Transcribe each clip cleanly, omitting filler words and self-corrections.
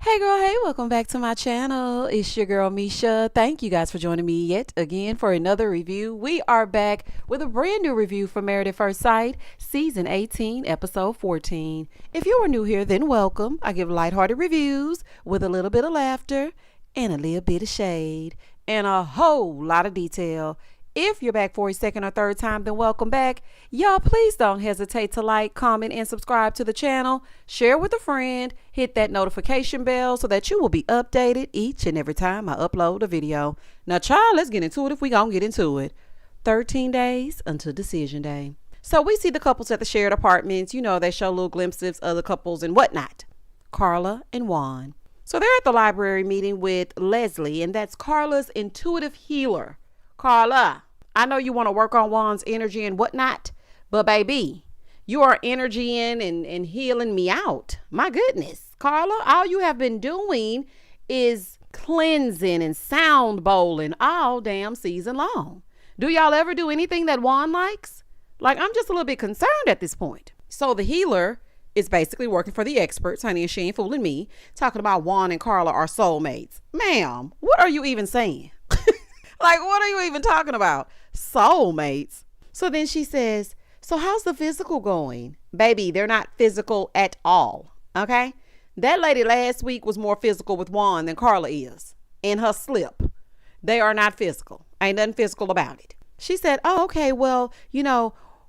Hey girl, hey, welcome back to my channel. It's your girl Misha. Thank you guys for joining me yet again for another review. We are back with a brand new review for Married at First Sight, Season 18, Episode 14. If you are new here, then welcome. I give lighthearted reviews with a little bit of laughter and a little bit of shade and a whole lot of detail. If you're back for a second or third time, then welcome back. Y'all, please don't hesitate to like, comment, and subscribe to the channel. Share with a friend. Hit that notification bell so that you will be updated each and every time I upload a video. Now, child, let's get into it if we gonna get into it. 13 days until decision day. So we see the couples at the shared apartments. You know, they show little glimpses of the couples and whatnot. Carla and Juan. So they're at the library meeting with Leslie, and that's Carla's intuitive healer. Carla, I know you want to work on Juan's energy and whatnot, but baby, you are energying and healing me out. My goodness, Carla, all you have been doing is cleansing and sound bowling all damn season long. Do y'all ever do anything that Juan likes? Like, I'm just a little bit concerned at this point. So the healer is basically working for the experts, honey, and she ain't fooling me, talking about Juan and Carla are soulmates. Ma'am, what are you even saying? Like, what are you even talking about? Soulmates. So then she says, so how's the physical going? Baby, they're not physical at all. Okay? That lady last week was more physical with Juan than Carla is. In her slip. They are not physical. Ain't nothing physical about it. She said, oh, okay, well,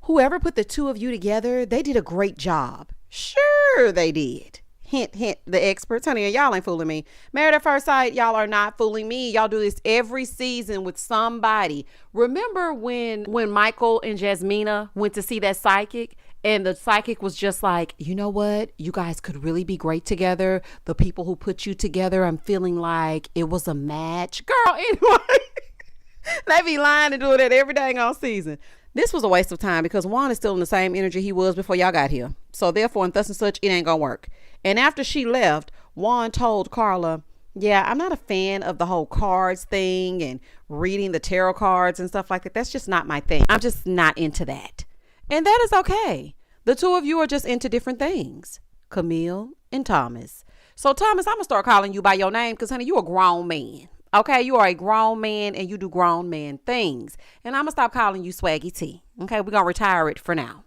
whoever put the two of you together, they did a great job. Sure they did. Hint, hint, the experts. Honey, y'all ain't fooling me. Married at First Sight, y'all are not fooling me. Y'all do this every season with somebody. Remember when Michael and Jasmina went to see that psychic, and the psychic was just like, you know what? You guys could really be great together. The people who put you together, I'm feeling like it was a match. Girl, anyway, they be lying and doing that every dang on season. This was a waste of time because Juan is still in the same energy he was before y'all got here. So therefore, and thus and such, it ain't gonna work. And after she left, Juan told Carla, yeah, I'm not a fan of the whole cards thing and reading the tarot cards and stuff like that. That's just not my thing. I'm just not into that. And that is okay. The two of you are just into different things. Camille and Thomas. So Thomas, I'm gonna start calling you by your name because, honey, you a grown man. Okay, you are a grown man and you do grown man things. And I'm going to stop calling you Swaggy T. Okay, we're going to retire it for now.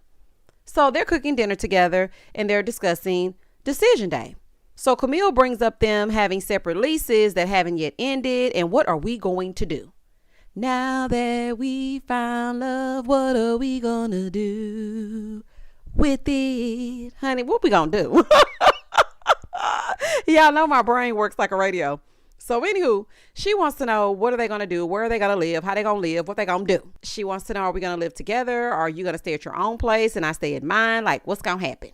So they're cooking dinner together and they're discussing decision day. So Camille brings up them having separate leases that haven't yet ended. And what are we going to do? Now that we found love, what are we going to do with it? Honey, what we going to do? Y'all know my brain works like a radio. So anywho, she wants to know, what are they going to do? Where are they going to live? How they going to live? What they going to do? She wants to know, are we going to live together? Are you going to stay at your own place and I stay at mine? Like, what's going to happen?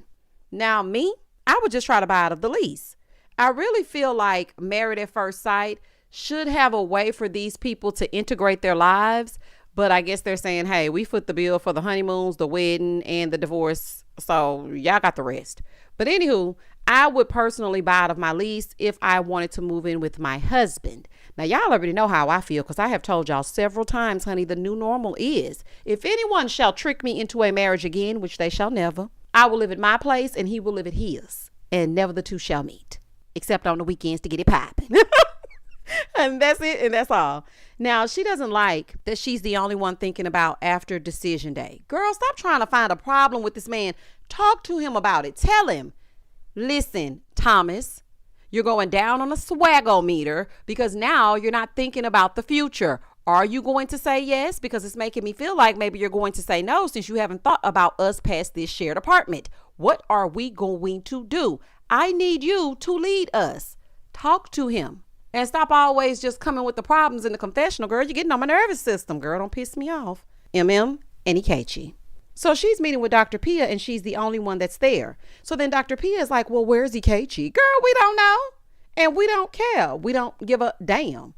Now, me, I would just try to buy out of the lease. I really feel like Married at First Sight should have a way for these people to integrate their lives. But I guess they're saying, hey, we foot the bill for the honeymoons, the wedding, and the divorce. So y'all got the rest. But anywho, I would personally buy out of my lease if I wanted to move in with my husband. Now, y'all already know how I feel because I have told y'all several times, honey, the new normal is if anyone shall trick me into a marriage again, which they shall never, I will live at my place and he will live at his, and never the two shall meet, except on the weekends to get it popping. And that's it. And that's all. Now, she doesn't like that she's the only one thinking about after decision day. Girl, stop trying to find a problem with this man. Talk to him about it. Tell him, listen, Thomas, you're going down on a swagometer because now you're not thinking about the future. Are you going to say yes? Because it's making me feel like maybe you're going to say no since you haven't thought about us past this shared apartment. What are we going to do? I need you to lead us. Talk to him. And stop always just coming with the problems in the confessional, girl. You're getting on my nervous system, girl. Don't piss me off. Emem and Ikechi. So she's meeting with Dr. Pia and she's the only one that's there. So then Dr. Pia is like, well, where's Ikechi? Girl, we don't know. And we don't care. We don't give a damn.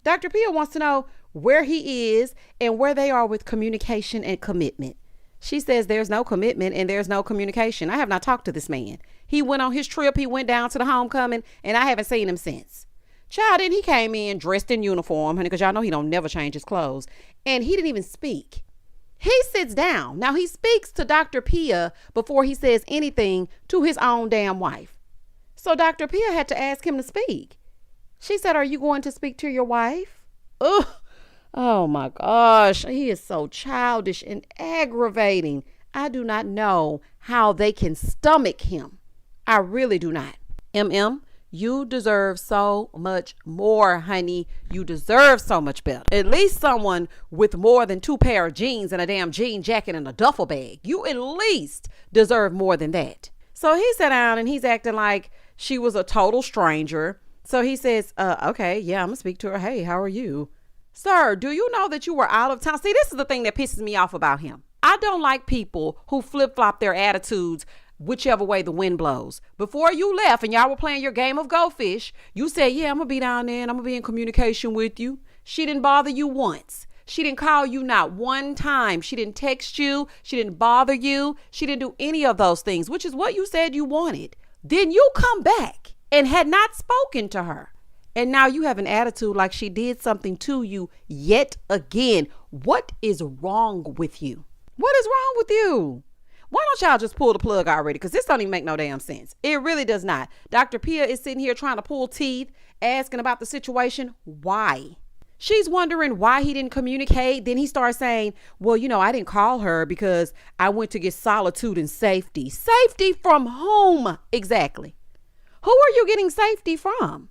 Dr. Pia wants to know where he is and where they are with communication and commitment. She says there's no commitment and there's no communication. I have not talked to this man. He went on his trip. He went down to the homecoming and I haven't seen him since. Child, then he came in dressed in uniform, honey, because y'all know he don't never change his clothes. And he didn't even speak. He sits down. Now, he speaks to Dr. Pia before he says anything to his own damn wife. So Dr. Pia had to ask him to speak. She said, are you going to speak to your wife? Ugh. Oh my gosh. He is so childish and aggravating. I do not know how they can stomach him. I really do not. You deserve so much more, honey. You deserve so much better. At least someone with more than 2 pair of jeans and a damn jean jacket and a duffel bag. You at least deserve more than that. So he sat down and he's acting like she was a total stranger. So he says, okay, yeah, I'm gonna speak to her. Hey, how are you? Sir, do you know that you were out of town? See, this is the thing that pisses me off about him. I don't like people who flip-flop their attitudes whichever way the wind blows. Before you left and y'all were playing your game of Go Fish, you said, yeah, I'm going to be down there and I'm going to be in communication with you. She didn't bother you once. She didn't call you not one time. She didn't text you. She didn't bother you. She didn't do any of those things, which is what you said you wanted. Then you come back and had not spoken to her. And now you have an attitude like she did something to you yet again. What is wrong with you? What is wrong with you? Why don't y'all just pull the plug already? Because this don't even make no damn sense. It really does not. Dr. Pia is sitting here trying to pull teeth, asking about the situation. Why? She's wondering why he didn't communicate. Then he starts saying, well, I didn't call her because I went to get solitude and safety. Safety from whom exactly? Who are you getting safety from?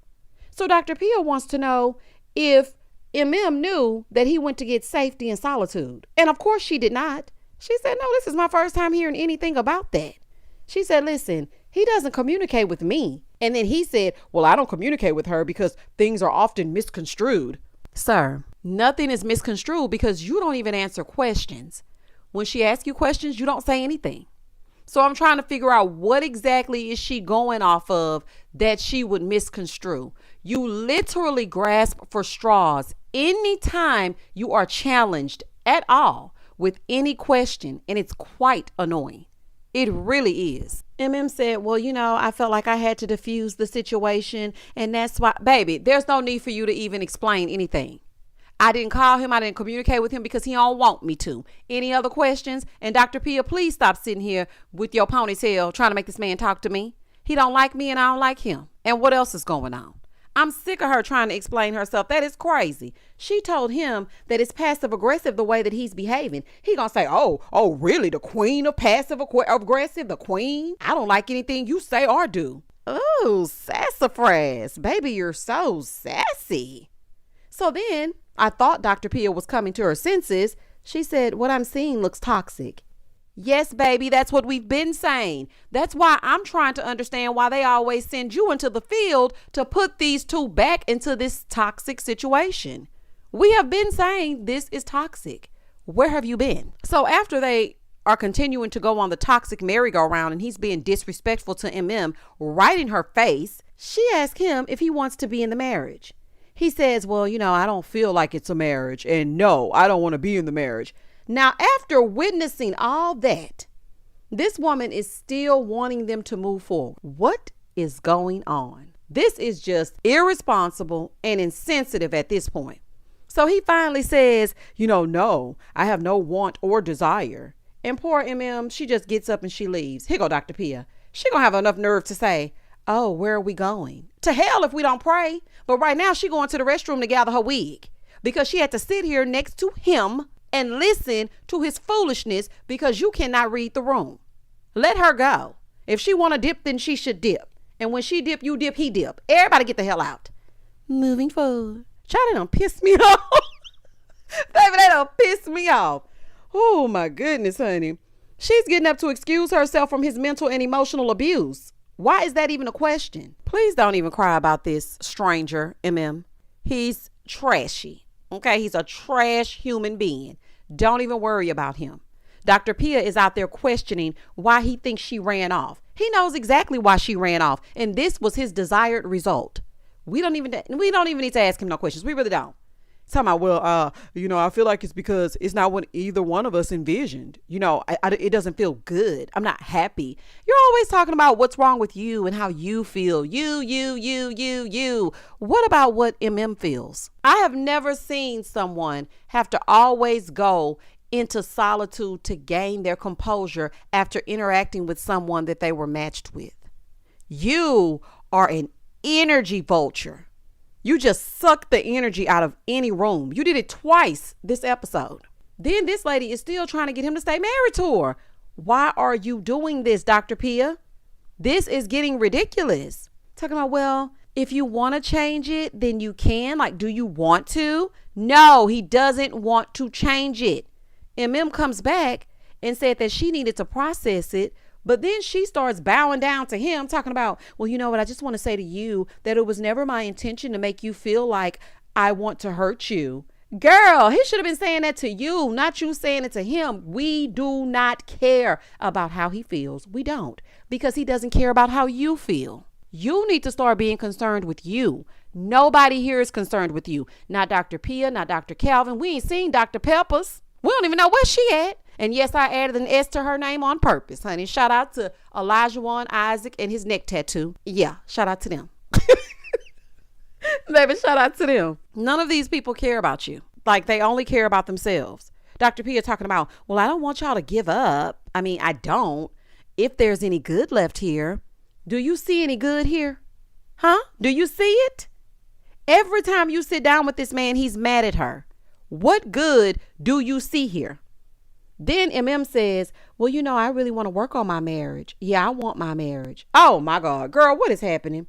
So Dr. Pia wants to know if Emem knew that he went to get safety and solitude. And of course she did not. She said, no, this is my first time hearing anything about that. She said, listen, he doesn't communicate with me. And then he said, well, I don't communicate with her because things are often misconstrued. Sir, nothing is misconstrued because you don't even answer questions. When she asks you questions, you don't say anything. So I'm trying to figure out what exactly is she going off of that she would misconstrue. You literally grasp for straws anytime you are challenged at all with any question, and it's quite annoying. It really is. Emem said, well, I felt like I had to diffuse the situation, and that's why, baby, there's no need for you to even explain anything. I didn't call him. I didn't communicate with him because he don't want me to. Any other questions? And Dr. Pia, please stop sitting here with your ponytail trying to make this man talk to me. He don't like me and I don't like him. And what else is going on? I'm sick of her trying to explain herself. That is crazy. She told him that it's passive aggressive the way that he's behaving. He gonna say, oh, really? The queen of passive aggressive? The queen? I don't like anything you say or do. Oh, sassafras. Baby, you're so sassy. So then I thought Dr. Pia was coming to her senses. She said, what I'm seeing looks toxic. Yes, baby, that's what we've been saying. That's why I'm trying to understand why they always send you into the field to put these two back into this toxic situation. We have been saying this is toxic. Where have you been? So after they are continuing to go on the toxic merry-go-round and he's being disrespectful to Emem right in her face, she asked him if he wants to be in the marriage. He says, well, I don't feel like it's a marriage, and no, I don't want to be in the marriage. Now, after witnessing all that, this woman is still wanting them to move forward. What is going on? This is just irresponsible and insensitive at this point. So he finally says, no, I have no want or desire. And poor Emem, she just gets up and she leaves. Here go Dr. Pia. She gonna have enough nerve to say, oh, where are we going? To hell if we don't pray. But right now she going to the restroom to gather her wig because she had to sit here next to him and listen to his foolishness because you cannot read the room. Let her go. If she want to dip, then she should dip. And when she dip, you dip, he dip. Everybody get the hell out. Moving forward. Child, they done piss me off. Baby, they done piss me off. Oh my goodness, honey. She's getting up to excuse herself from his mental and emotional abuse. Why is that even a question? Please don't even cry about this stranger, Emem. He's trashy. Okay, he's a trash human being. Don't even worry about him. Dr. Pia is out there questioning why he thinks she ran off. He knows exactly why she ran off, and this was his desired result. We don't even need to ask him no questions. We really don't. He's talking about, well, I feel like it's because it's not what either one of us envisioned. It doesn't feel good. I'm not happy. You're always talking about what's wrong with you and how you feel. You. What about what Emem feels? I have never seen someone have to always go into solitude to gain their composure after interacting with someone that they were matched with. You are an energy vulture. You just suck the energy out of any room. You did it twice this episode. Then this lady is still trying to get him to stay married to her. Why are you doing this, Dr. Pia? This is getting ridiculous. Talking about, well, if you want to change it, then you can. Like, do you want to? No, he doesn't want to change it. Emem comes back and said that she needed to process it. But then she starts bowing down to him, talking about, well, you know what? I just want to say to you that it was never my intention to make you feel like I want to hurt you. Girl, he should have been saying that to you, not you saying it to him. We do not care about how he feels. We don't, because he doesn't care about how you feel. You need to start being concerned with you. Nobody here is concerned with you. Not Dr. Pia, not Dr. Calvin. We ain't seen Dr. Peppers. We don't even know where she at. And yes, I added an S to her name on purpose, honey. Shout out to Elijah Juan Isaac and his neck tattoo. Yeah, shout out to them. Baby, shout out to them. None of these people care about you. Like, they only care about themselves. Dr. Pia talking about, well, I don't want y'all to give up. I mean, I don't. If there's any good left here, do you see any good here? Huh? Do you see it? Every time you sit down with this man, he's mad at her. What good do you see here? Then Emem says, well, you know, I really want to work on my marriage. Yeah, I want my marriage. Oh, my God. Girl, what is happening?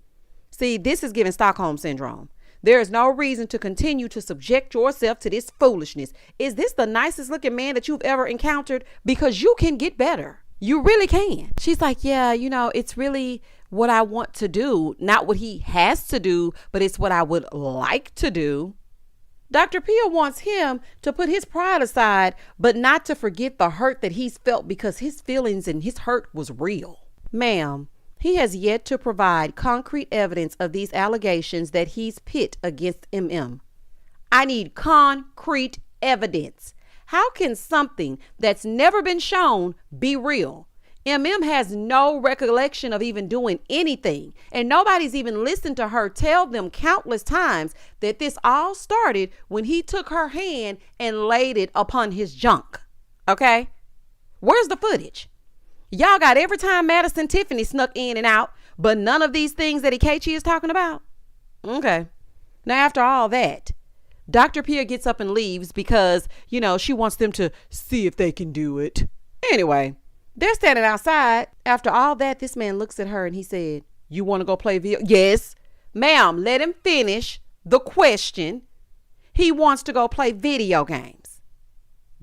See, this is giving Stockholm syndrome. There is no reason to continue to subject yourself to this foolishness. Is this the nicest looking man that you've ever encountered? Because you can get better. You really can. She's like, yeah, you know, it's really what I want to do. Not what he has to do, but it's what I would like to do. Dr. Pia wants him to put his pride aside, but not to forget the hurt that he's felt, because his feelings and his hurt was real. Ma'am, he has yet to provide concrete evidence of these allegations that he's pit against Emem. I need concrete evidence. How can something that's never been shown be real? Emem has no recollection of even doing anything, and nobody's even listened to her tell them countless times that this all started when he took her hand and laid it upon his junk. Okay? Where's the footage? Y'all got every time Madison Tiffany snuck in and out, but none of these things that Ikechi is talking about? Okay. Now, after all that, Dr. Pia gets up and leaves because, you know, she wants them to see if they can do it. Anyway, they're standing outside. After all that, this man looks at her and he said, you want to go play video? Yes. Ma'am, let him finish the question. He wants to go play video games.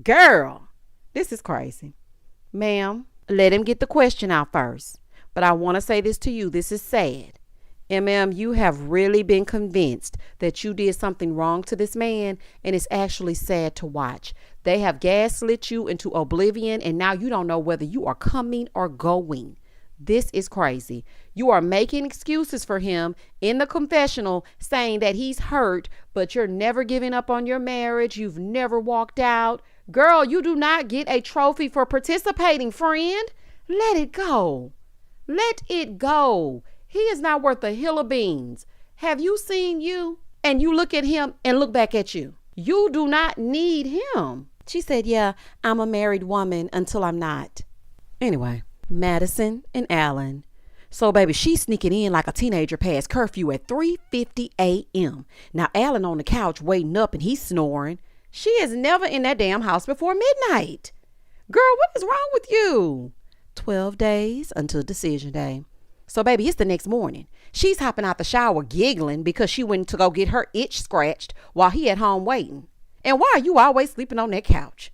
Girl, this is crazy. Ma'am, let him get the question out first. But I want to say this to you. This is sad. Emem, you have really been convinced that you did something wrong to this man, and it's actually sad to watch. They have gaslit you into oblivion, and now you don't know whether you are coming or going. This is crazy. You are making excuses for him in the confessional, saying that he's hurt, but you're never giving up on your marriage. You've never walked out. Girl, you do not get a trophy for participating, friend. Let it go. Let it go. He is not worth a hill of beans. Have you seen you? And you look at him and look back at you. You do not need him. She said, yeah, I'm a married woman until I'm not. Anyway, Madison and Alan. So, baby, she's sneaking in like a teenager past curfew at 3:50 a.m. Now, Alan on the couch waiting up and he's snoring. She is never in that damn house before midnight. Girl, what is wrong with you? 12 days until decision day. So, baby, it's the next morning. She's hopping out the shower giggling because she went to go get her itch scratched while he at home waiting. And why are you always sleeping on that couch?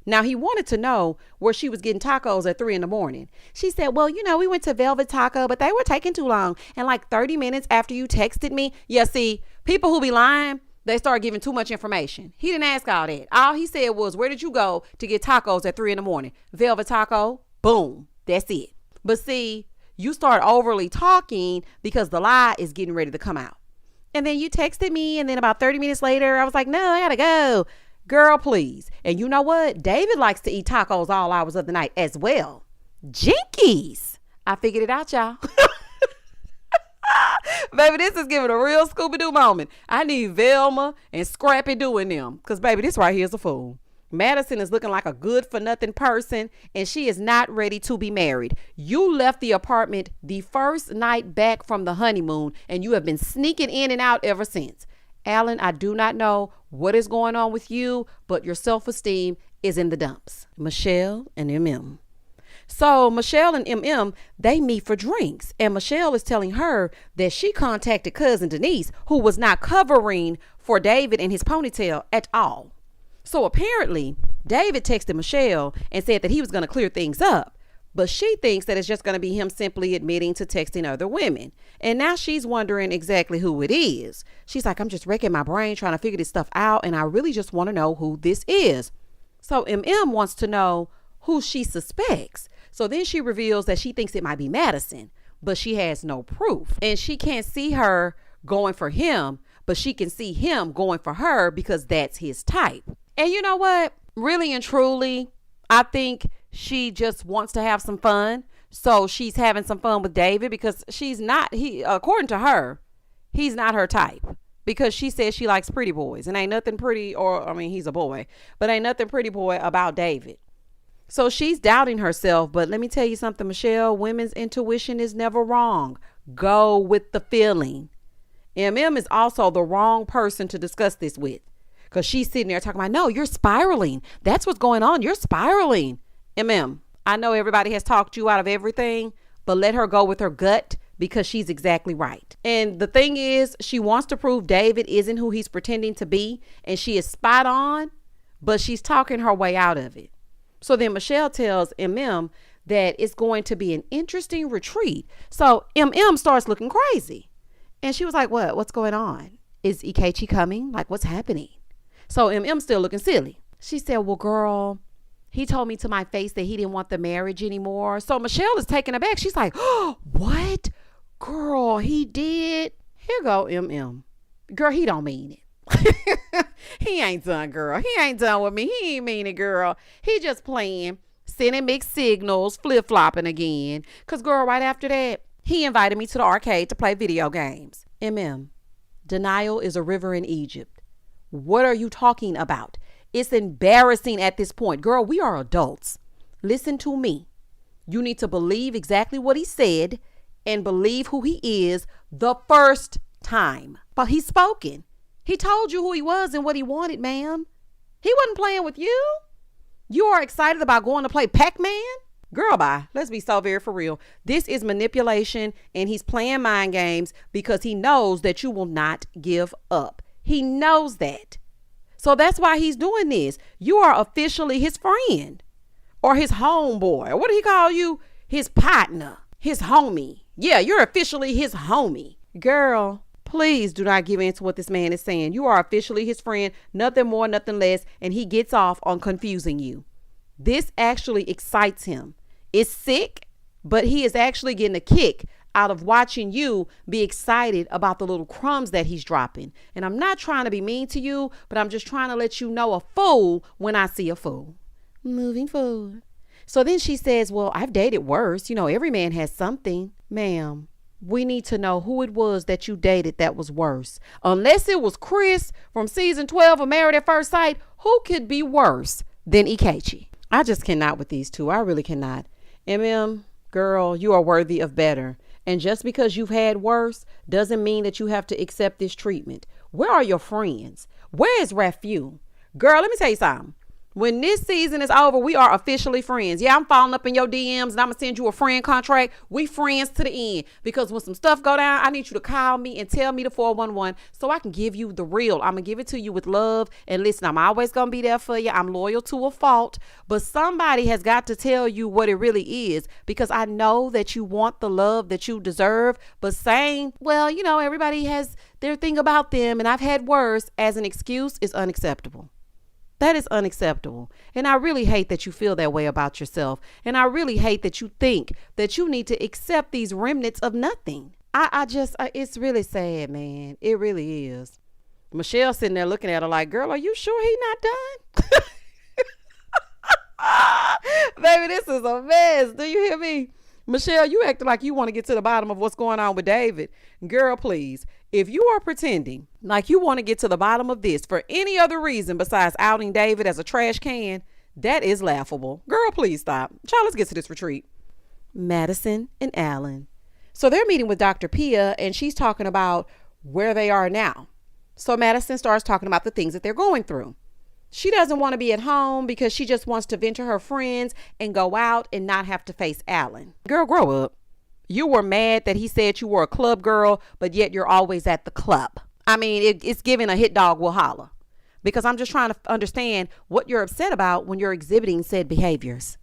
Now, he wanted to know where she was getting tacos at 3 a.m. She said, well, you know, we went to Velvet Taco, but they were taking too long. And like 30 minutes after you texted me. Yeah, see, people who be lying, they start giving too much information. He didn't ask all that. All he said was, where did you go to get tacos at 3 a.m? Velvet Taco. Boom. That's it. But see, you start overly talking because the lie is getting ready to come out. And then you texted me, and then about 30 minutes later, I was like, no, I gotta go. Girl, please. And you know what? David likes to eat tacos all hours of the night as well. Jinkies. I figured it out, y'all. Baby, this is giving a real Scooby-Doo moment. I need Velma and Scrappy-Doo in them. Because, baby, this right here is a fool. Madison is looking like a good for nothing person, and she is not ready to be married. You left the apartment the first night back from the honeymoon, and you have been sneaking in and out ever since. Alan, I do not know what is going on with you, but your self-esteem is in the dumps. Michelle and Emem. So Michelle and Emem, they meet for drinks, and Michelle is telling her that she contacted cousin Denise, who was not covering for David and his ponytail at all. So apparently, David texted Michelle and said that he was going to clear things up, but she thinks that it's just going to be him simply admitting to texting other women. And now she's wondering exactly who it is. She's like, I'm just wrecking my brain trying to figure this stuff out, and I really just want to know who this is. So MM wants to know who she suspects. So then she reveals that she thinks it might be Madison, but she has no proof. And she can't see her going for him, but she can see him going for her because that's his type. And you know what? Really and truly, I think she just wants to have some fun. So she's having some fun with David because according to her, he's not her type, because she says she likes pretty boys, and ain't nothing pretty, he's a boy, but ain't nothing pretty boy about David. So she's doubting herself. But let me tell you something, Michelle, women's intuition is never wrong. Go with the feeling. MM is also the wrong person to discuss this with, because she's sitting there talking about, no, you're spiraling. That's what's going on. You're spiraling. MM, I know everybody has talked you out of everything, but let her go with her gut, because she's exactly right. And the thing is, she wants to prove David isn't who he's pretending to be, and she is spot on, but she's talking her way out of it. So then Michelle tells MM that it's going to be an interesting retreat. So MM starts looking crazy. And she was like, what's going on? Is Ikechi coming? Like, what's happening? So MM's still looking silly. She said, well, girl, he told me to my face that he didn't want the marriage anymore. So Michelle is taken aback. She's like, oh, what? Girl, he did? Here go MM. Girl, he don't mean it. He ain't done, girl. He ain't done with me. He ain't mean it, girl. He just playing, sending mixed signals, flip-flopping again. Because, girl, right after that, he invited me to the arcade to play video games. Denial is a river in Egypt. What are you talking about? It's embarrassing at this point. Girl, we are adults. Listen to me. You need to believe exactly what he said and believe who he is the first time. But he's spoken. He told you who he was and what he wanted, ma'am. He wasn't playing with you. You are excited about going to play Pac-Man? Girl, bye. Let's be so very for real. This is manipulation, and he's playing mind games because he knows that you will not give up. He knows that. So that's why he's doing this. You are officially his friend or his homeboy. What do he call you? His partner, his homie. Yeah, you're officially his homie. Girl, please do not give in to what this man is saying. You are officially his friend, nothing more, nothing less, and he gets off on confusing you. This actually excites him. It's sick, but he is actually getting a kick out of watching you be excited about the little crumbs that he's dropping. And I'm not trying to be mean to you, but I'm just trying to let you know a fool when I see a fool. Moving forward. So then she says, well, I've dated worse. You know, every man has something. Ma'am, we need to know who it was that you dated that was worse. Unless it was Chris from season 12 of Married at First Sight, who could be worse than Ikechi? I just cannot with these two. I really cannot. Emem, girl, you are worthy of better. And just because you've had worse doesn't mean that you have to accept this treatment. Where are your friends? Where is Rafu? Girl, let me tell you something. When this season is over, we are officially friends. Yeah, I'm following up in your DMs and I'm going to send you a friend contract. We friends to the end, because when some stuff go down, I need you to call me and tell me the 411 so I can give you the real. I'm going to give it to you with love. And listen, I'm always going to be there for you. I'm loyal to a fault, but somebody has got to tell you what it really is, because I know that you want the love that you deserve, but saying, well, you know, everybody has their thing about them and I've had worse as an excuse is unacceptable. That is unacceptable. And I really hate that you feel that way about yourself. And I really hate that you think that you need to accept these remnants of nothing. It's really sad, man. It really is. Michelle sitting there looking at her like, girl, are you sure he not done? Baby, this is a mess. Do you hear me? Michelle, you acting like you want to get to the bottom of what's going on with David. Girl, please. If you are pretending like you want to get to the bottom of this for any other reason besides outing David as a trash can, that is laughable. Girl, please stop. Child, let's get to this retreat. Madison and Alan. So they're meeting with Dr. Pia, and she's talking about where they are now. So Madison starts talking about the things that they're going through. She doesn't want to be at home because she just wants to vent to her friends and go out and not have to face Alan. Girl, grow up. You were mad that he said you were a club girl, but yet you're always at the club. I mean, it's giving a hit dog will holler. Because I'm just trying to understand what you're upset about when you're exhibiting said behaviors.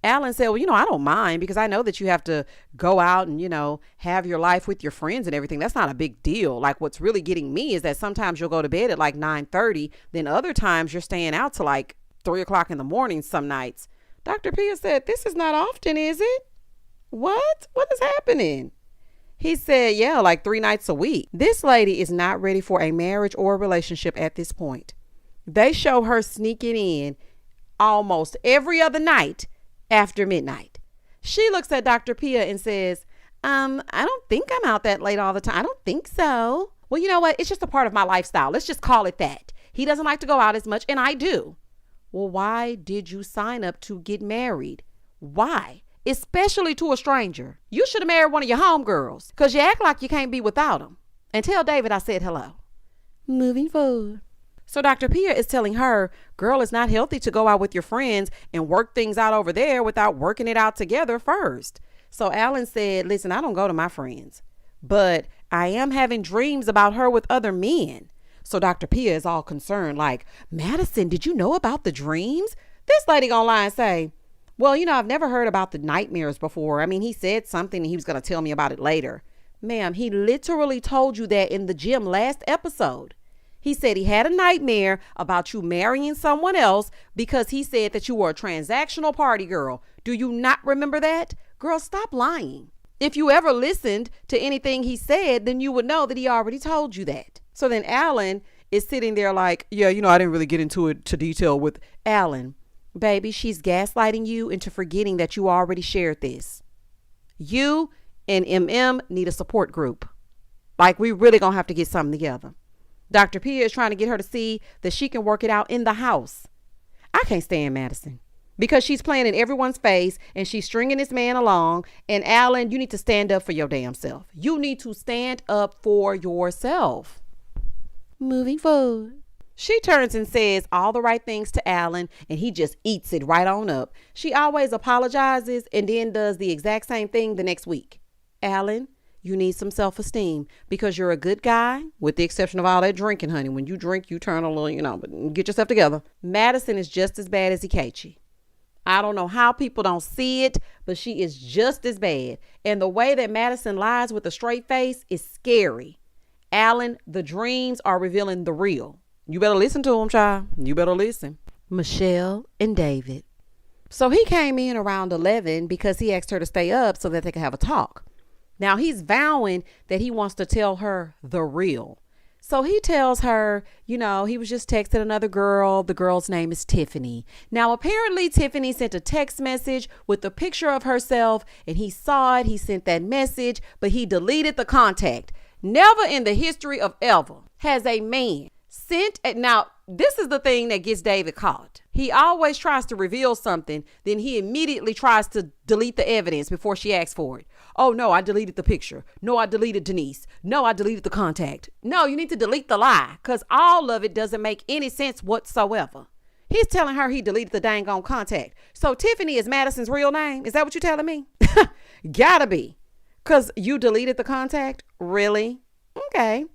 Alan said, well, I don't mind because I know that you have to go out and, have your life with your friends and everything. That's not a big deal. Like, what's really getting me is that sometimes you'll go to bed at like 9:30. Then other times you're staying out till like 3 o'clock in the morning some nights. Dr. Pia said, this is not often, is it? What? What is happening? He said, yeah, like 3 nights a week. This lady is not ready for a marriage or a relationship at this point. They show her sneaking in almost every other night after midnight. She looks at Dr. Pia and says, I don't think I'm out that late all the time. I don't think so. Well, you know what? It's just a part of my lifestyle. Let's just call it that. He doesn't like to go out as much, and I do. Well, why did you sign up to get married? Why? Especially to a stranger. You should have married one of your homegirls because you act like you can't be without him. And tell David I said hello. Moving forward. So Dr. Pia is telling her, girl, it's not healthy to go out with your friends and work things out over there without working it out together first. So Alan said, listen, I don't go to my friends, but I am having dreams about her with other men. So Dr. Pia is all concerned, like, Madison, did you know about the dreams? This lady gonna lie and say, well, I've never heard about the nightmares before. I mean, he said something and he was going to tell me about it later. Ma'am, he literally told you that in the gym last episode. He said he had a nightmare about you marrying someone else because he said that you were a transactional party girl. Do you not remember that? Girl, stop lying. If you ever listened to anything he said, then you would know that he already told you that. So then Alan is sitting there like, yeah, I didn't really get into it to detail with Alan. Baby, she's gaslighting you into forgetting that you already shared this. You and Emem need a support group. Like, we really gonna have to get something together. Dr. Pia is trying to get her to see that she can work it out in the house. I can't stand Madison because she's playing in everyone's face and she's stringing this man along. And Alan, you need to stand up for your damn self. You need to stand up for yourself. Moving forward. She turns and says all the right things to Alan, and he just eats it right on up. She always apologizes and then does the exact same thing the next week. Alan, you need some self-esteem because you're a good guy, with the exception of all that drinking, honey. When you drink, you turn a little, but get yourself together. Madison is just as bad as Ikechi. I don't know how people don't see it, but she is just as bad. And the way that Madison lies with a straight face is scary. Alan, the dreams are revealing the real. You better listen to him, child. You better listen. Michelle and David. So he came in around 11 because he asked her to stay up so that they could have a talk. Now he's vowing that he wants to tell her the real. So he tells her, he was just texting another girl. The girl's name is Tiffany. Now, apparently Tiffany sent a text message with a picture of herself and he saw it. He sent that message, but he deleted the contact. Never in the history of ever has a man now, this is the thing that gets David caught. He always tries to reveal something, then he immediately tries to delete the evidence before she asks for it. Oh, no, I deleted the picture. No, I deleted Denise. No, I deleted the contact. No, you need to delete the lie because all of it doesn't make any sense whatsoever. He's telling her he deleted the dang on contact. So Tiffany is Madison's real name? Is that what you're telling me? Gotta be. Because you deleted the contact? Really? Okay.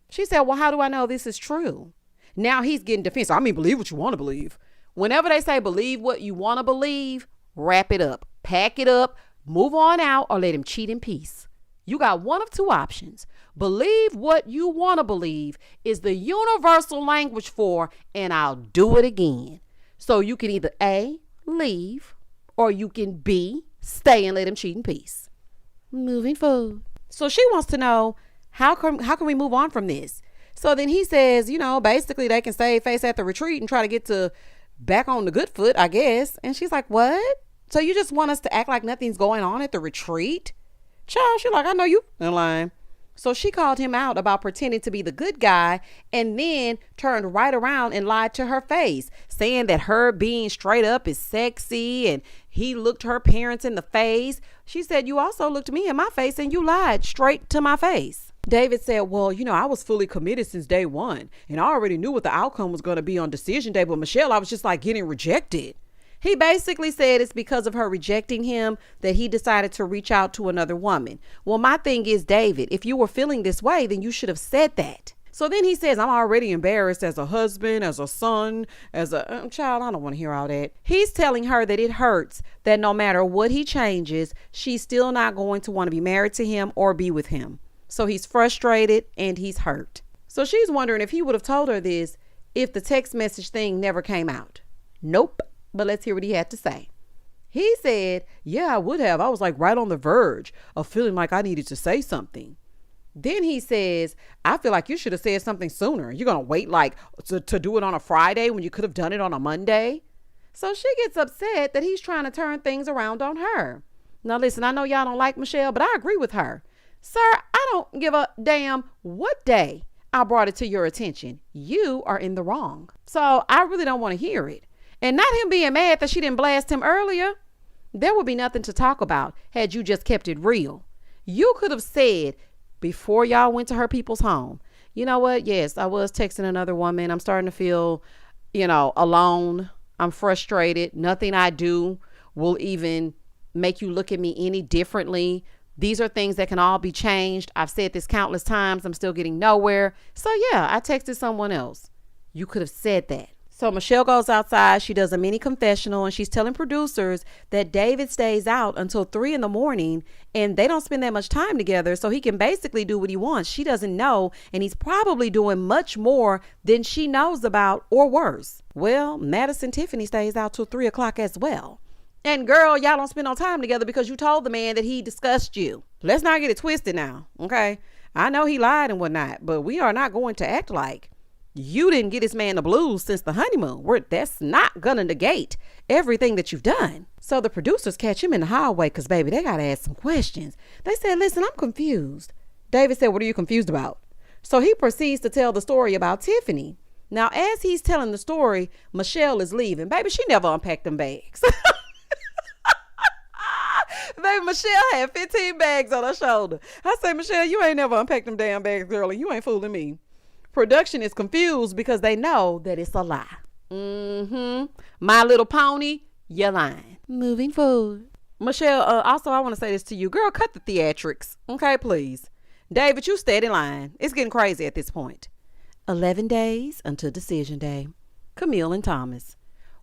She said, well, how do I know this is true? Now he's getting defensive. I mean, believe what you want to believe. Whenever they say believe what you want to believe, wrap it up, pack it up, move on out, or let him cheat in peace. You got one of two options. Believe what you want to believe is the universal language for, and I'll do it again. So you can either A, leave, or you can B, stay and let him cheat in peace. Moving forward. So she wants to know, how can we move on from this? So then he says, basically they can save face at the retreat and try to get to back on the good foot, I guess. And she's like, what? So you just want us to act like nothing's going on at the retreat? Child, she's like, I know you in line. So she called him out about pretending to be the good guy and then turned right around and lied to her face, saying that her being straight up is sexy and he looked her parents in the face. She said, you also looked me in my face and you lied straight to my face. David said, well, I was fully committed since day one and I already knew what the outcome was going to be on decision day. But Michelle, I was just like getting rejected. He basically said it's because of her rejecting him that he decided to reach out to another woman. Well, my thing is, David, if you were feeling this way, then you should have said that. So then he says, I'm already embarrassed as a husband, as a son, as a child. I don't want to hear all that. He's telling her that it hurts that no matter what he changes, she's still not going to want to be married to him or be with him. So he's frustrated and he's hurt. So she's wondering if he would have told her this if the text message thing never came out. Nope. But let's hear what he had to say. He said, yeah, I would have. I was like right on the verge of feeling like I needed to say something. Then he says, I feel like you should have said something sooner. You're going to wait like to do it on a Friday when you could have done it on a Monday. So she gets upset that he's trying to turn things around on her. Now, listen, I know y'all don't like Michelle, but I agree with her. Sir, I don't give a damn what day I brought it to your attention. You are in the wrong. So I really don't want to hear it. And not him being mad that she didn't blast him earlier. There would be nothing to talk about had you just kept it real. You could have said before y'all went to her people's home, you know what? Yes, I was texting another woman. I'm starting to feel, alone. I'm frustrated. Nothing I do will even make you look at me any differently. These are things that can all be changed. I've said this countless times. I'm still getting nowhere. So yeah, I texted someone else. You could have said that. So Michelle goes outside. She does a mini confessional and she's telling producers that David stays out until 3 a.m. and they don't spend that much time together. So he can basically do what he wants. She doesn't know. And he's probably doing much more than she knows about or worse. Well, Madison Tiffany stays out till 3 o'clock as well. And girl, y'all don't spend no time together because you told the man that he discussed you. Let's not get it twisted now. Okay. I know he lied and whatnot, but we are not going to act like you didn't get this man the blues since the honeymoon. That's not gonna negate everything that you've done. So the producers catch him in the hallway because, baby, they gotta ask some questions. They said, listen, I'm confused. David said, what are you confused about? So he proceeds to tell the story about Tiffany. Now, as he's telling the story, Michelle is leaving. Baby, she never unpacked them bags. Baby, Michelle had 15 bags on her shoulder. I say, Michelle, you ain't never unpacked them damn bags, girl, and you ain't fooling me. Production is confused because they know that it's a lie. My Little Pony, you're lying. Moving forward. Michelle, also, I want to say this to you. Girl, cut the theatrics. Okay, please. David, you steady lying. It's getting crazy at this point. 11 days until decision day. Camille and Thomas.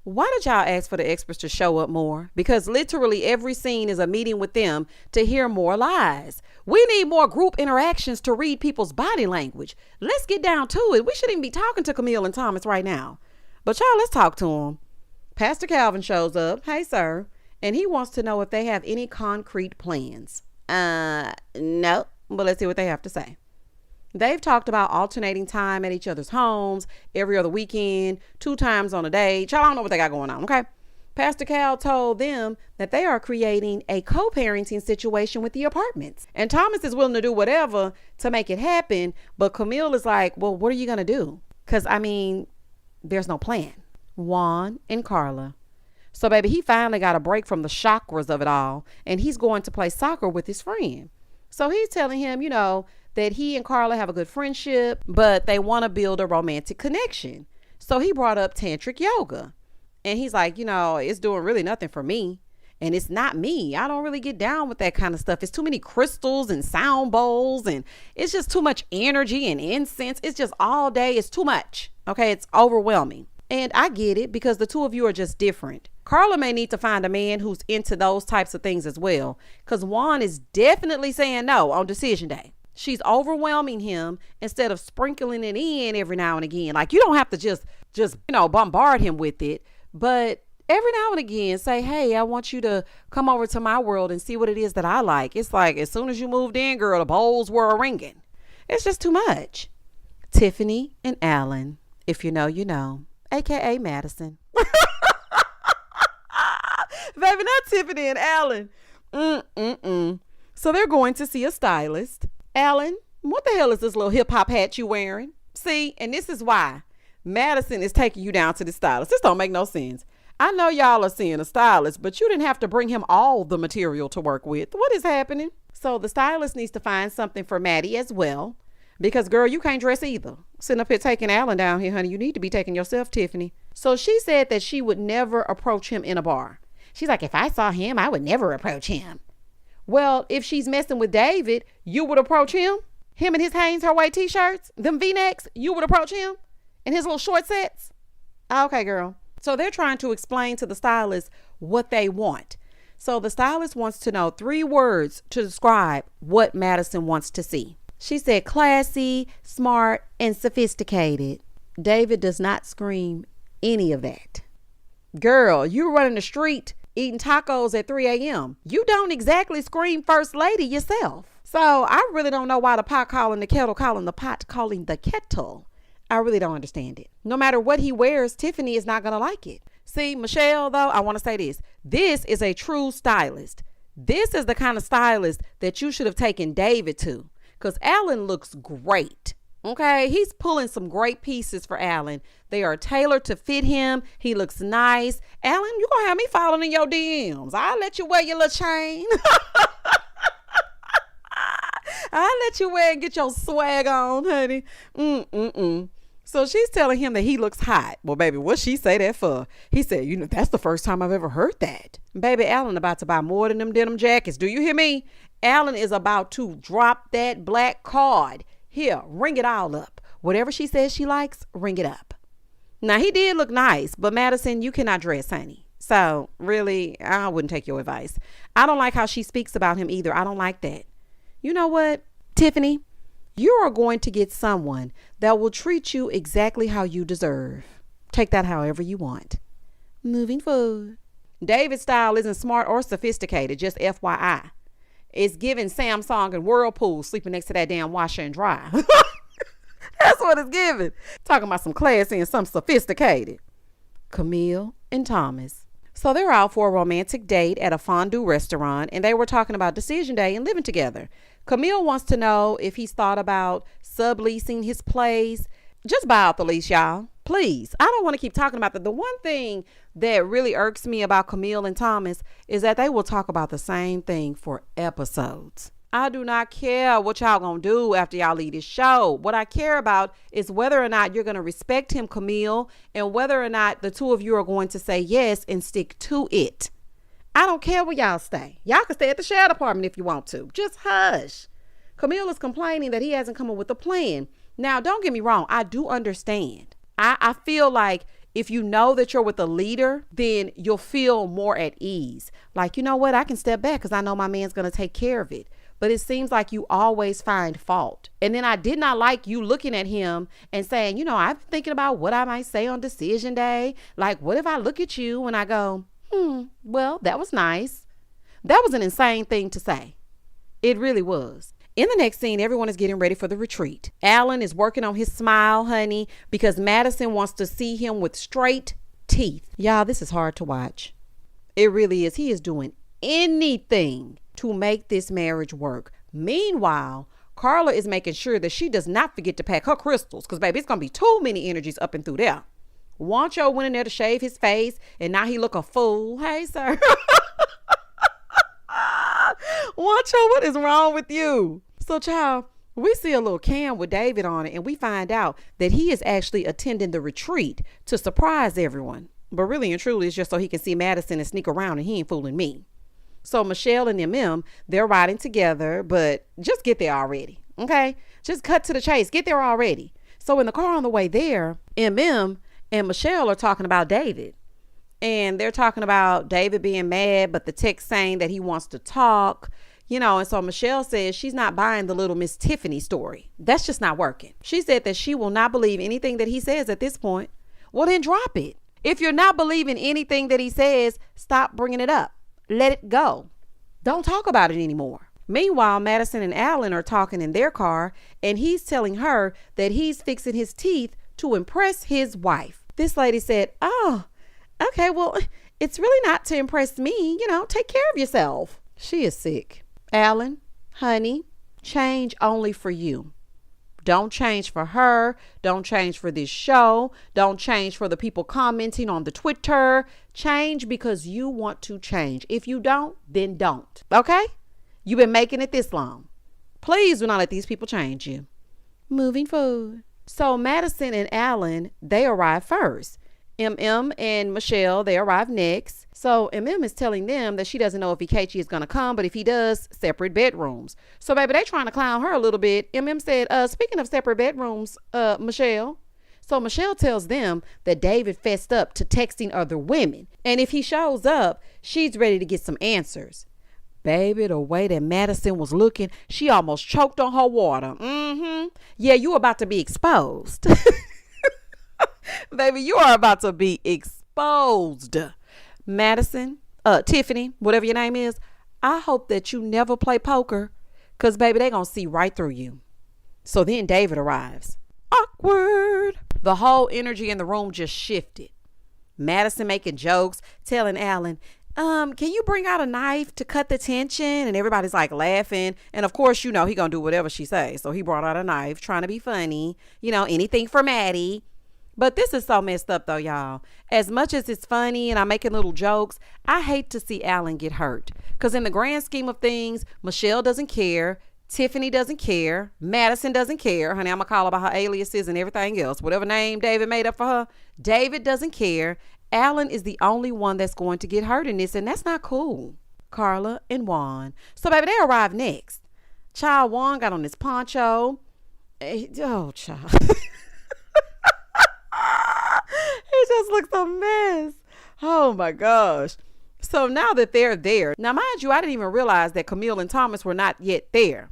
Why did y'all ask for the experts to show up more? Because literally every scene is a meeting with them to hear more lies. We need more group interactions to read people's body language. Let's get down to it. We shouldn't even be talking to Camille and Thomas right now. But y'all, let's talk to them. Pastor Calvin shows up. Hey, sir. And he wants to know if they have any concrete plans. No. But let's see what they have to say. They've talked about alternating time at each other's homes every other weekend, 2 times on a day. Y'all don't know what they got going on, okay? Pastor Cal told them that they are creating a co-parenting situation with the apartments. And Thomas is willing to do whatever to make it happen. But Camille is like, well, what are you going to do? Because, there's no plan. Juan and Carla. So, baby, he finally got a break from the chakras of it all. And he's going to play soccer with his friend. So he's telling him, that he and Carla have a good friendship, but they want to build a romantic connection. So he brought up tantric yoga. And he's like, it's doing really nothing for me. And it's not me. I don't really get down with that kind of stuff. It's too many crystals and sound bowls. And it's just too much energy and incense. It's just all day. It's too much. Okay. It's overwhelming. And I get it because the two of you are just different. Carla may need to find a man who's into those types of things as well. Because Juan is definitely saying no on decision day. She's overwhelming him instead of sprinkling it in every now and again. Like, you don't have to just bombard him with it. But every now and again, say, hey, I want you to come over to my world and see what it is that I like. It's like, as soon as you moved in, girl, the bowls were ringing. It's just too much. Tiffany and Alan, if you know, you know, aka Madison. Baby, not Tiffany and Alan. So they're going to see a stylist. Alan, What the hell is this little hip hop hat you wearing? See, and this is why Madison is taking you down to the stylist. This don't make no sense. I know y'all are seeing a stylist, but you didn't have to bring him all the material to work with. What is happening? So the stylist needs to find something for Maddie as well. Because, girl, you can't dress either. Sitting up here taking Alan down here, honey. You need to be taking yourself, Tiffany. So she said that she would never approach him in a bar. She's like, if I saw him, I would never approach him. Well, if she's messing with David, you would approach him? Him and his Hanes Her t-shirts, them V-necks, you would approach him? And his little short sets? Okay, girl. So they're trying to explain to the stylist what they want. So the stylist wants to know 3 words to describe what Madison wants to see. She said classy, smart, and sophisticated. David does not scream any of that. Girl, you running the street eating tacos at 3 a.m. You don't exactly scream first lady yourself. So I really don't know why the pot calling the kettle calling the pot calling the kettle. I really don't understand it. No matter what he wears, Tiffany is not going to like it. See, Michelle, though, I want to say this. This is a true stylist. This is the kind of stylist that you should have taken David to. Because Alan looks great. Okay, he's pulling some great pieces for Alan. They are tailored to fit him. He looks nice. Alan, you gonna have me falling in your DMs. I'll let you wear your little chain. I'll let you wear and get your swag on, honey. So she's telling him that he looks hot. Well, baby, what she say that for? He said, that's the first time I've ever heard that. Baby, Alan about to buy more than them denim jackets. Do you hear me? Alan is about to drop that black card. Here, ring it all up. Whatever she says she likes, ring it up. Now, he did look nice, but Madison, you cannot dress, honey. So, really, I wouldn't take your advice. I don't like how she speaks about him either. I don't like that. You know what, Tiffany? You are going to get someone that will treat you exactly how you deserve. Take that however you want. Moving forward. David's style isn't smart or sophisticated, just FYI. It's giving Samsung and Whirlpool sleeping next to that damn washer and dryer. That's what it's giving. Talking about some classy and some sophisticated. Camille and Thomas. So they're out for a romantic date at a fondue restaurant, and they were talking about decision day and living together. Camille wants to know if he's thought about subleasing his place. Just buy out the lease, y'all. Please. I don't want to keep talking about that. The one thing that really irks me about Camille and Thomas is that they will talk about the same thing for episodes. I do not care what y'all gonna do after y'all leave this show. What I care about is whether or not you're gonna respect him, Camille, and whether or not the two of you are going to say yes and stick to it. I don't care where y'all stay. Y'all can stay at the share department if you want to. Just hush. Camille is complaining that he hasn't come up with a plan. Now, don't get me wrong. I do understand. I feel like if you know that you're with a leader, then you'll feel more at ease. Like, you know what? I can step back because I know my man's going to take care of it. But it seems like you always find fault. And then I did not like you looking at him and saying, I'm thinking about what I might say on decision day. Like, what if I look at you and I go, well, that was nice. That was an insane thing to say. It really was. In the next scene, everyone is getting ready for the retreat. Alan is working on his smile, honey, because Madison wants to see him with straight teeth. Y'all, this is hard to watch. It really is. He is doing anything to make this marriage work. Meanwhile, Carla is making sure that she does not forget to pack her crystals because, baby, it's going to be too many energies up and through there. Wancho went in there to shave his face and now he look a fool. Hey, sir. Wancho, what is wrong with you? So, child, we see a little cam with David on it and we find out that he is actually attending the retreat to surprise everyone. But really and truly, it's just so he can see Madison and sneak around and he ain't fooling me. So Michelle and Emem, they're riding together, but just get there already. Okay? Just cut to the chase. Get there already. So in the car on the way there, Emem and Michelle are talking about David. And they're talking about David being mad, but the text saying that he wants to talk, and so Michelle says she's not buying the little Miss Tiffany story. That's just not working. She said that she will not believe anything that he says at this point. Well, then drop it. If you're not believing anything that he says, stop bringing it up. Let it go. Don't talk about it anymore. Meanwhile, Madison and Alan are talking in their car, and he's telling her that he's fixing his teeth to impress his wife. This lady said, oh, okay, well, it's really not to impress me. Take care of yourself. She is sick. Alan, honey, change only for you. Don't change for her. Don't change for this show. Don't change for the people commenting on the Twitter. Change because you want to change. If you don't, then don't. Okay? You've been making it this long. Please do not let these people change you. Moving forward. So Madison and Alan, they arrive first. Emem and Michelle, they arrive next. So Emem is telling them that she doesn't know if Ikechi is going to come, but if he does, separate bedrooms. So baby, they trying to clown her a little bit. Emem said, speaking of separate bedrooms, Michelle. So Michelle tells them that David fessed up to texting other women. And if he shows up, she's ready to get some answers. Baby, the way that Madison was looking, she almost choked on her water. Yeah, you about to be exposed. Baby, you are about to be exposed. Madison, Tiffany, whatever your name is, I hope that you never play poker, because, baby, they going to see right through you. So then David arrives. Awkward. The whole energy in the room just shifted. Madison making jokes, telling Alan, can you bring out a knife to cut the tension? And everybody's like laughing. And of course, he gonna do whatever she says. So he brought out a knife, trying to be funny, anything for Maddie. But this is so messed up though, y'all. As much as it's funny and I'm making little jokes, I hate to see Alan get hurt. Because in the grand scheme of things, Michelle doesn't care. Tiffany doesn't care. Madison doesn't care. Honey, I'm going to call her by her aliases and everything else. Whatever name David made up for her. David doesn't care. Alan is the only one that's going to get hurt in this, and that's not cool. Carla and Juan. So, baby, they arrived next. Child Juan got on his poncho. Oh, child. He just looks a mess. Oh, my gosh. So now that they're there. Now, mind you, I didn't even realize that Camille and Thomas were not yet there.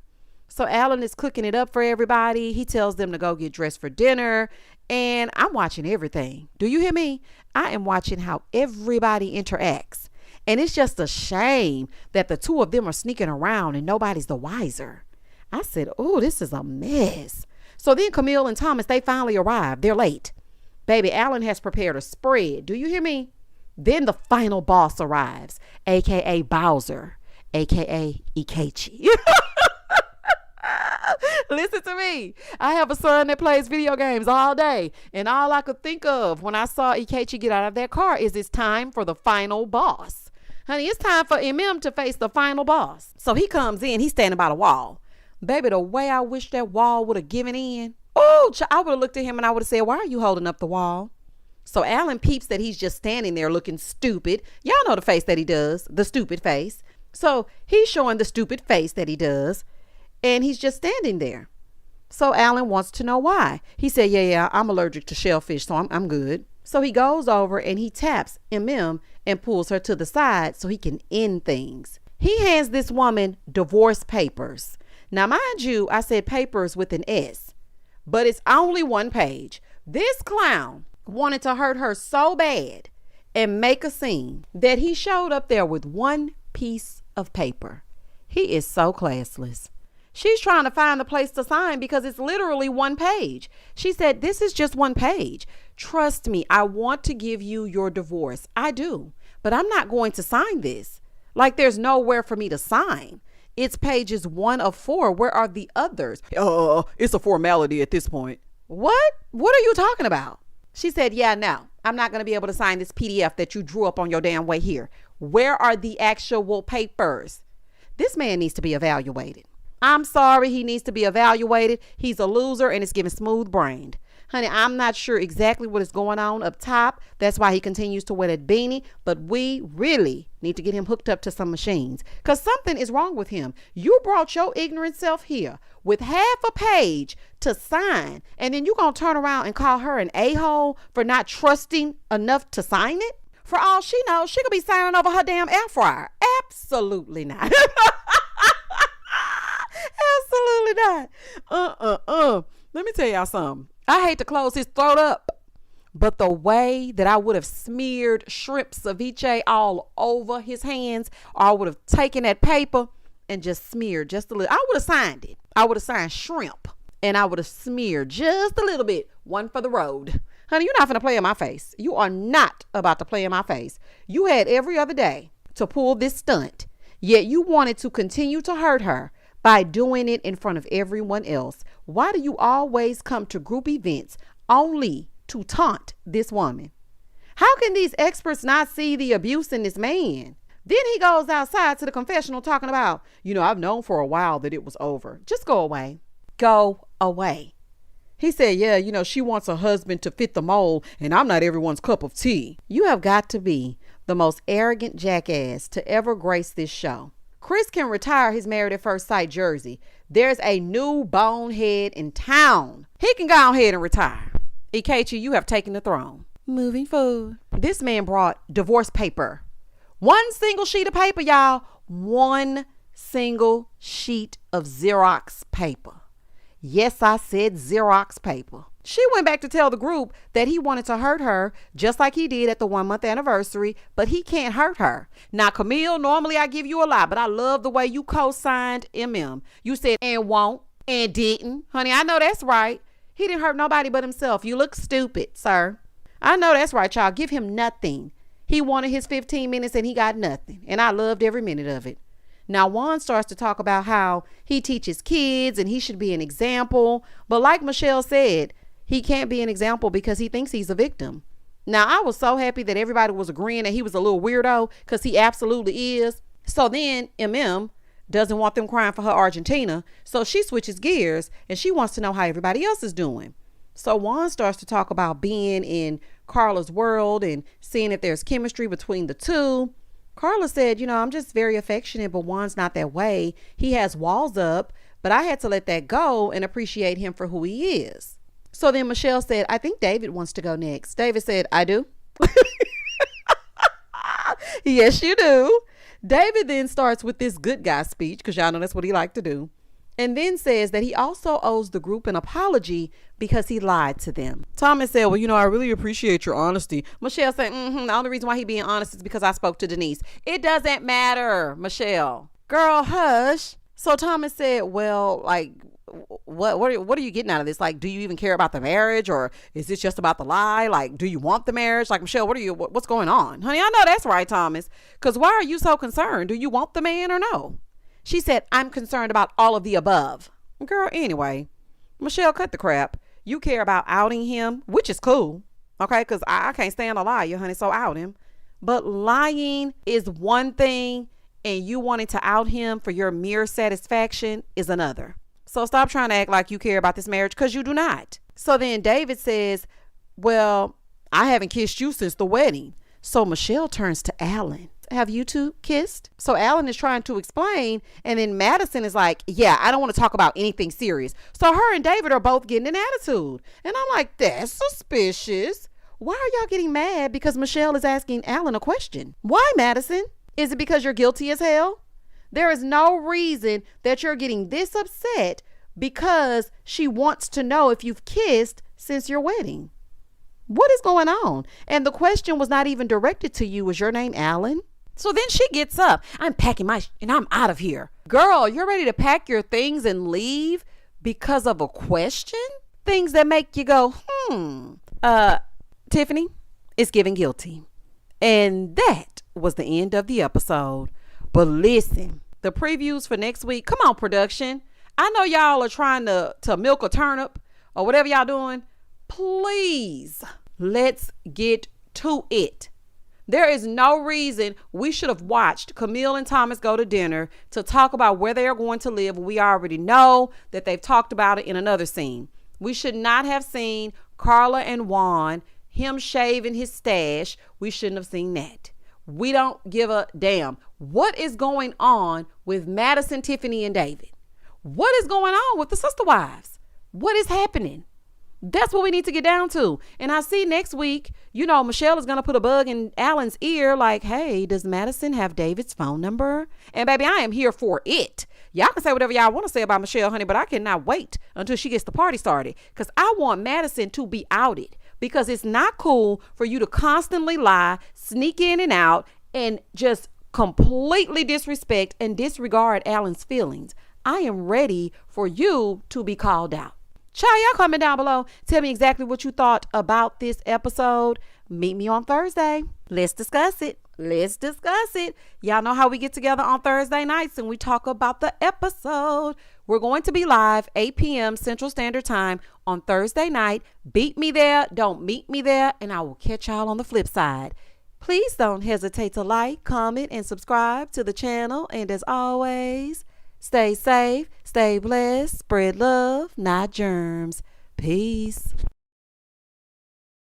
So Alan is cooking it up for everybody. He tells them to go get dressed for dinner. And I'm watching everything. Do you hear me? I am watching how everybody interacts. And it's just a shame that the two of them are sneaking around and nobody's the wiser. I said, oh, this is a mess. So then Camille and Thomas, they finally arrive. They're late. Baby, Alan has prepared a spread. Do you hear me? Then the final boss arrives, a.k.a. Bowser, a.k.a. Ikechi. Listen to me. I have a son that plays video games all day. And all I could think of when I saw Ikechi get out of that car is it's time for the final boss. Honey, it's time for Emem to face the final boss. So he comes in. He's standing by the wall. Baby, the way I wish that wall would have given in. Oh, I would have looked at him and I would have said, why are you holding up the wall? So Alan peeps that he's just standing there looking stupid. Y'all know the face that he does, the stupid face. So he's showing the stupid face that he does. And he's just standing there. So Alan wants to know why. He said, yeah, I'm allergic to shellfish, so I'm good. So he goes over and he taps Emem and pulls her to the side so he can end things. He hands this woman divorce papers. Now, mind you, I said papers with an S, but it's only one page. This clown wanted to hurt her so bad and make a scene that he showed up there with one piece of paper. He is so classless. She's trying to find a place to sign because it's literally one page. She said, this is just one page. Trust me, I want to give you your divorce. I do, but I'm not going to sign this. Like there's nowhere for me to sign. It's pages 1 of 4. Where are the others? It's a formality at this point. What? What are you talking about? She said, yeah, no, I'm not going to be able to sign this PDF that you drew up on your damn way here. Where are the actual papers? This man needs to be evaluated. I'm sorry, he needs to be evaluated. He's a loser and it's giving smooth brained. Honey, I'm not sure exactly what is going on up top. That's why he continues to wear that beanie. But we really need to get him hooked up to some machines because something is wrong with him. You brought your ignorant self here with half a page to sign. And then you're going to turn around and call her an a-hole for not trusting enough to sign it? For all she knows, she could be signing over her damn air fryer. Absolutely not. Absolutely not. Let me tell y'all something. I hate to close his throat up, but the way that I would have smeared shrimp ceviche all over his hands, or I would have taken that paper and just smeared just a little. I would have signed it. I would have signed shrimp and I would have smeared just a little bit. One for the road. Honey, you're not going to play in my face. You are not about to play in my face. You had every other day to pull this stunt, yet you wanted to continue to hurt her by doing it in front of everyone else. Why do you always come to group events only to taunt this woman? How can these experts not see the abuse in this man? Then he goes outside to the confessional talking about, I've known for a while that it was over. Just go away. Go away. He said, yeah, she wants a husband to fit the mold, and I'm not everyone's cup of tea. You have got to be the most arrogant jackass to ever grace this show. Chris can retire his Married at First Sight jersey. There's a new bonehead in town. He can go ahead and retire. Ikechi, you have taken the throne. Moving forward. This man brought divorce paper. One single sheet of paper, y'all. One single sheet of Xerox paper. Yes, I said Xerox paper. She went back to tell the group that he wanted to hurt her just like he did at the 1-month anniversary, but he can't hurt her. Now, Camille, normally I give you a lot, but I love the way you co-signed Emem. You said, and won't, and didn't. Honey, I know that's right. He didn't hurt nobody but himself. You look stupid, sir. I know that's right, y'all. Give him nothing. He wanted his 15 minutes and he got nothing. And I loved every minute of it. Now, Juan starts to talk about how he teaches kids and he should be an example. But like Michelle said, he can't be an example because he thinks he's a victim. Now, I was so happy that everybody was agreeing that he was a little weirdo because he absolutely is. So then Emem doesn't want them crying for her Argentina. So she switches gears and she wants to know how everybody else is doing. So Juan starts to talk about being in Carla's world and seeing if there's chemistry between the two. Carla said, I'm just very affectionate, but Juan's not that way. He has walls up, but I had to let that go and appreciate him for who he is. So then Michelle said, I think David wants to go next. David said, I do. Yes, you do. David then starts with this good guy speech, because y'all know that's what he liked to do. And then says that he also owes the group an apology because he lied to them. Thomas said, well, I really appreciate your honesty. Michelle said, the only reason why he being honest is because I spoke to Denise. It doesn't matter, Michelle. Girl, hush. So Thomas said, well, like, what are you getting out of this? Like, do you even care about the marriage, or is this just about the lie? Like, do you want the marriage? Like, Michelle, what's going on? Honey, I know that's right, Thomas. Because why are you so concerned? Do you want the man or no? She said, I'm concerned about all of the above. Girl, anyway, Michelle, cut the crap. You care about outing him, which is cool. Okay, because I can't stand a liar, honey, so out him. But lying is one thing, and you wanting to out him for your mere satisfaction is another. So stop trying to act like you care about this marriage, because you do not. So then David says, well, I haven't kissed you since the wedding. So Michelle turns to Alan. Have you two kissed? So Alan is trying to explain, and then Madison is like, yeah, I don't want to talk about anything serious. So her and David are both getting an attitude. And I'm like, that's suspicious. Why are y'all getting mad because Michelle is asking Alan a question? Why, Madison? Is it because you're guilty as hell? There is no reason that you're getting this upset because she wants to know if you've kissed since your wedding. What is going on? And the question was not even directed to you. Was your name Alan? So then she gets up. I'm packing and I'm out of here. Girl, you're ready to pack your things and leave because of a question? Things that make you go, Tiffany is giving guilty. And that was the end of the episode. But listen, the previews for next week. Come on, production. I know y'all are trying to milk a turnip or whatever y'all doing. Please, let's get to it. There is no reason we should have watched Camille and Thomas go to dinner to talk about where they are going to live. We already know that they've talked about it in another scene. We should not have seen Carla and Juan, him shaving his stash. We shouldn't have seen that. We don't give a damn. What is going on with Madison, Tiffany, and David? What is going on with the sister wives? What is happening? That's what we need to get down to. And I see next week, Michelle is going to put a bug in Alan's ear like, hey, does Madison have David's phone number? And baby, I am here for it. Y'all can say whatever y'all want to say about Michelle, honey, but I cannot wait until she gets the party started, because I want Madison to be outed, because it's not cool for you to constantly lie, sneak in and out, and just completely disrespect and disregard Alan's feelings. I am ready for you to be called out. Child, y'all comment down below. Tell me exactly what you thought about this episode. Meet me on Thursday. Let's discuss it. Let's discuss it. Y'all know how we get together on Thursday nights and we talk about the episode. We're going to be live 8 p.m. Central Standard Time on Thursday night. Beat me there, don't meet me there, and I will catch y'all on the flip side. Please don't hesitate to like, comment, and subscribe to the channel. And as always, stay safe, stay blessed, spread love, not germs. Peace.